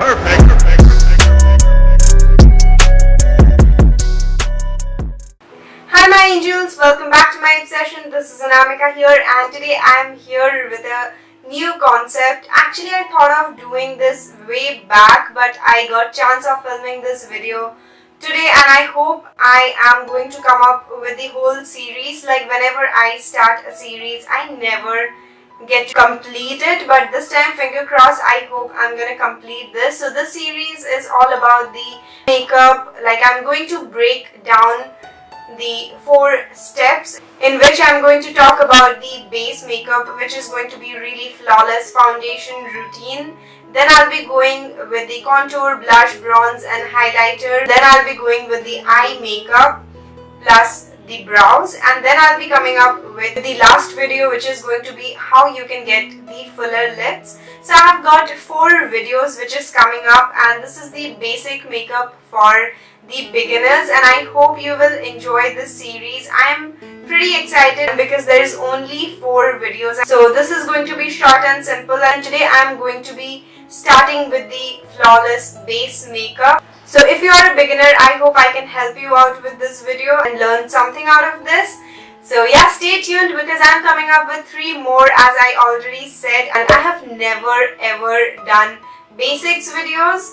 Hi my angels, welcome back to my obsession. This is Anamika here, and today I am here with a new concept. Actually, I thought of doing this way back, but I got chance of filming this video today, and I hope I am going to come up with the whole series. Like whenever I start a series, I never get to complete it, but this time, finger crossed, I hope I'm gonna complete this. So this series is all about the makeup. Like I'm going to break down the 4 steps in which I'm going to talk about the base makeup, which is going to be really flawless foundation routine. Then I'll be going with the contour, blush, bronze and highlighter. Then I'll be going with the eye makeup plus the brows, and then I'll be coming up with the last video, which is going to be how you can get the fuller lips. So I've got 4 videos which is coming up, and this is the basic makeup for the beginners, and I hope you will enjoy this series. I'm pretty excited because there is only 4 videos, so this is going to be short and simple, and today I'm going to be starting with the flawless base makeup. So if you are a beginner, I hope I can help you out with this video and learn something out of this. So yeah, stay tuned because I'm coming up with 3 more, as I already said, and I have never ever done basics videos.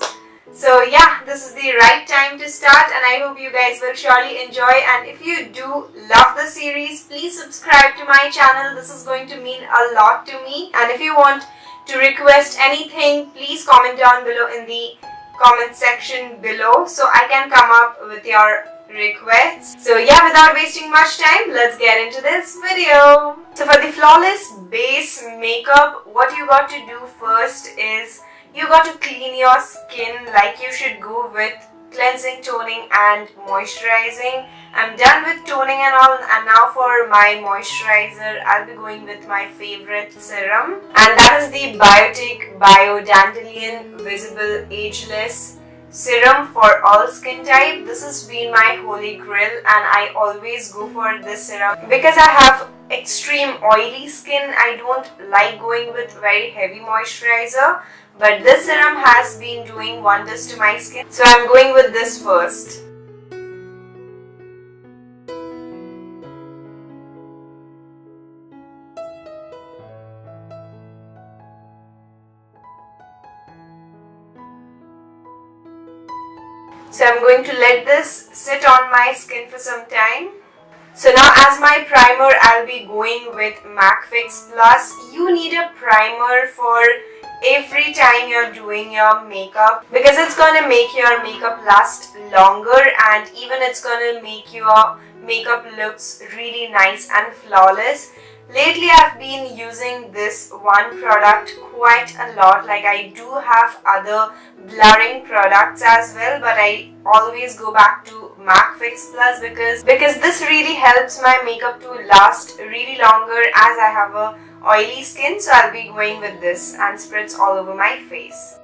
So yeah, this is the right time to start, and I hope you guys will surely enjoy. And if you do love the series, please subscribe to my channel. This is going to mean a lot to me. And if you want to request anything, please comment down below in the comment section below, so I can come up with your requests. So yeah, without wasting much time, let's get into this video. So for the flawless base makeup, what you got to do first is you got to clean your skin. Like you should go with cleansing, toning and moisturizing. I'm done with toning and all, and now for my moisturizer, I'll be going with my favorite serum, and that is the Biotic Bio Dandelion Visible Ageless Serum for all skin type. This has been my holy grail, and I always go for this serum because I have extreme oily skin. I don't like going with very heavy moisturizer, but this serum has been doing wonders to my skin, so I'm going with this first. So I'm going to let this sit on my skin for some time. So now as my primer, I'll be going with MAC Fix Plus. You need a primer for every time you're doing your makeup because it's gonna make your makeup last longer, and even it's gonna make your makeup looks really nice and flawless. Lately I've been using this one product quite a lot. Like I do have other blurring products as well, but I always go back to MAC Fix Plus because this really helps my makeup to last really longer, as I have a oily skin. So I'll be going with this and spritz all over my face.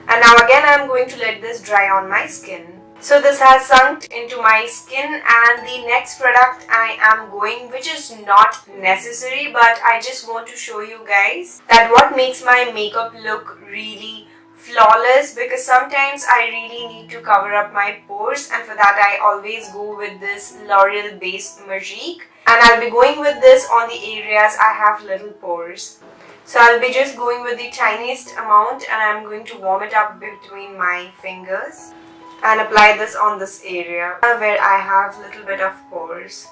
And now again I'm going to let this dry on my skin. So this has sunk into my skin, and the next product I am going, which is not necessary, but I just want to show you guys that what makes my makeup look really flawless, because sometimes I really need to cover up my pores, and for that I always go with this L'Oreal Base Magique, and I'll be going with this on the areas I have little pores. So I'll be just going with the tiniest amount, and I'm going to warm it up between my fingers and apply this on this area where I have little bit of pores.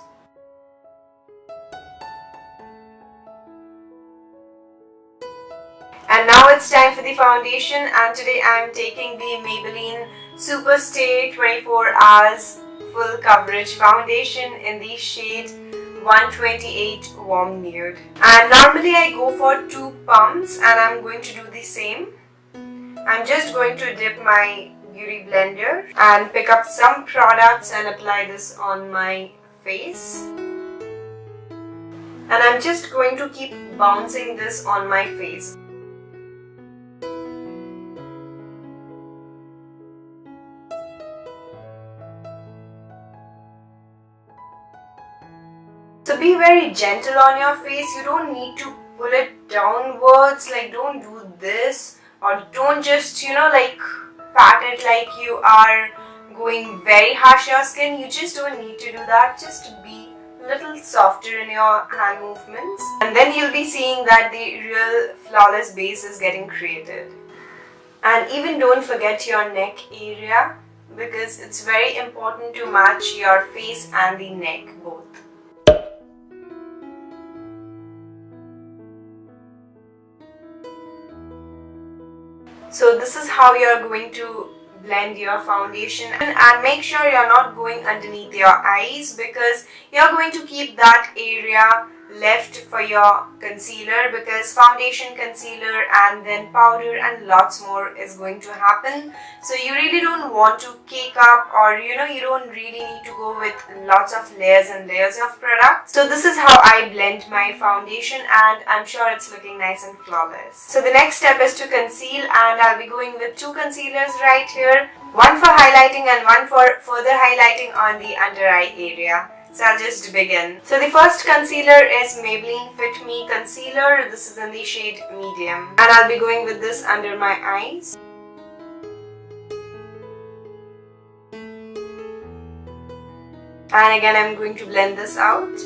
And now it's time for the foundation, and today I am taking the Maybelline Super Stay 24 Hours Full Coverage Foundation in the shade 128 Warm Nude. And normally I go for 2 pumps, and I'm going to do the same. I'm just going to dip my beauty blender and pick up some products and apply this on my face. And I'm just going to keep bouncing this on my face. So be very gentle on your face. You don't need to pull it downwards, like don't do this, or don't just, like pat it like you are going very harsh your skin. You just don't need to do that. Just be a little softer in your hand movements, and then you'll be seeing that the real flawless base is getting created. And even don't forget your neck area, because it's very important to match your face and the neck both. So this is how you're going to blend your foundation, and make sure you're not going underneath your eyes, because you're going to keep that area left for your concealer, because foundation, concealer, and then powder and lots more is going to happen. So you really don't want to cake up, or you don't really need to go with lots of layers and layers of product. So this is how I blend my foundation, and I'm sure it's looking nice and flawless. So the next step is to conceal, and I'll be going with 2 concealers right here, one for highlighting and one for further highlighting on the under eye area. So I'll just begin. So the first concealer is Maybelline Fit Me Concealer. This is in the shade Medium. And I'll be going with this under my eyes. And again, I'm going to blend this out.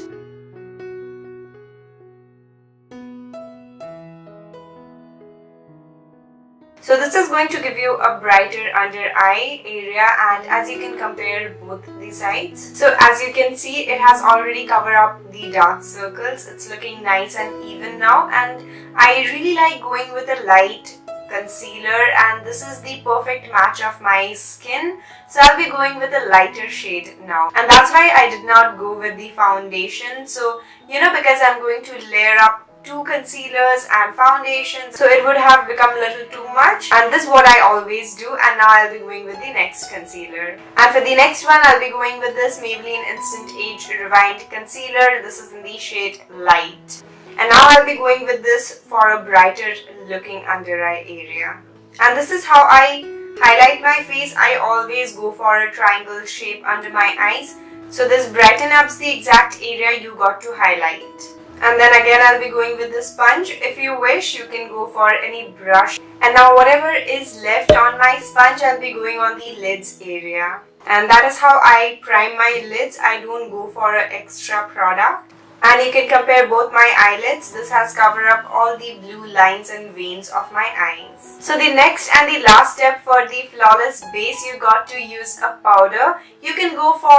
So this is going to give you a brighter under eye area, and as you can compare both the sides. So as you can see, it has already covered up the dark circles. It's looking nice and even now, and I really like going with a light concealer, and this is the perfect match of my skin. So I'll be going with a lighter shade now, and that's why I did not go with the foundation. So because I'm going to layer up 2 concealers and foundations, so it would have become a little too much, and this is what I always do. And now I'll be going with the next concealer, and for the next one I'll be going with this Maybelline Instant Age Rewind Concealer. This is in the shade Light, and now I'll be going with this for a brighter looking under eye area. And this is how I highlight my face. I always go for a triangle shape under my eyes, so this brighten up the exact area you got to highlight. And then again, I'll be going with the sponge. If you wish, you can go for any brush. And now whatever is left on my sponge, I'll be going on the lids area. And that is how I prime my lids. I don't go for an extra product. And you can compare both my eyelids. This has covered up all the blue lines and veins of my eyes. So the next and the last step for the flawless base, you got to use a powder. You can go for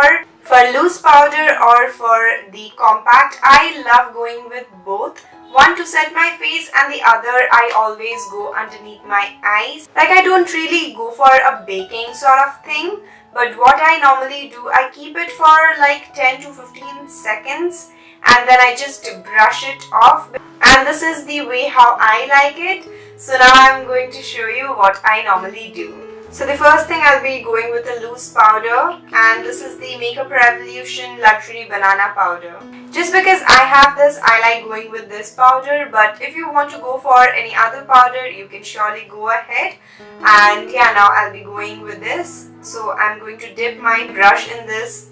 loose powder or for the compact. I love going with both. One to set my face, and the other I always go underneath my eyes. Like, I don't really go for a baking sort of thing, but what I normally do, I keep it for like 10 to 15 seconds. And then I just brush it off, and this is the way how I like it. So now I'm going to show you what I normally do. So the first thing, I'll be going with a loose powder, and this is the Makeup Revolution Luxury Banana Powder. Just because I have this, I like going with this powder, but if you want to go for any other powder, you can surely go ahead. And yeah, now I'll be going with this. So I'm going to dip my brush in this,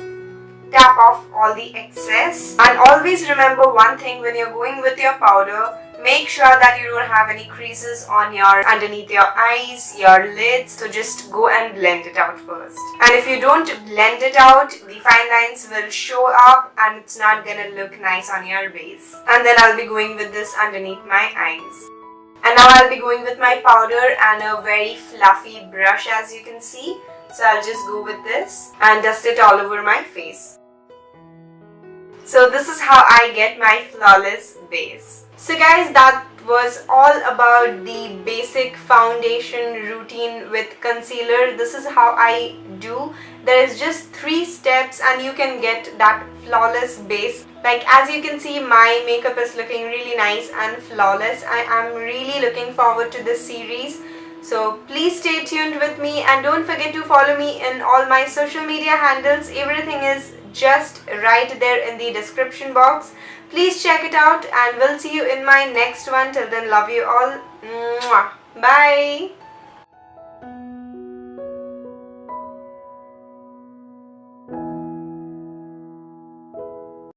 tap off all the excess, and always remember one thing: when you're going with your powder, make sure that you don't have any creases on underneath your eyes, your lids. So just go and blend it out first. And if you don't blend it out, the fine lines will show up and it's not gonna look nice on your base. And then I'll be going with this underneath my eyes. And now I'll be going with my powder and a very fluffy brush, as you can see. So I'll just go with this and dust it all over my face. So this is how I get my flawless base. So guys, that was all about the basic foundation routine with concealer. This is how I do. There is just 3 steps and you can get that flawless base. Like, as you can see, my makeup is looking really nice and flawless. I am really looking forward to this series. So please stay tuned with me, and don't forget to follow me in all my social media handles. Everything is just right there in the description box. Please check it out, and we'll see you in my next one. Till then, love you all. Mwah. Bye.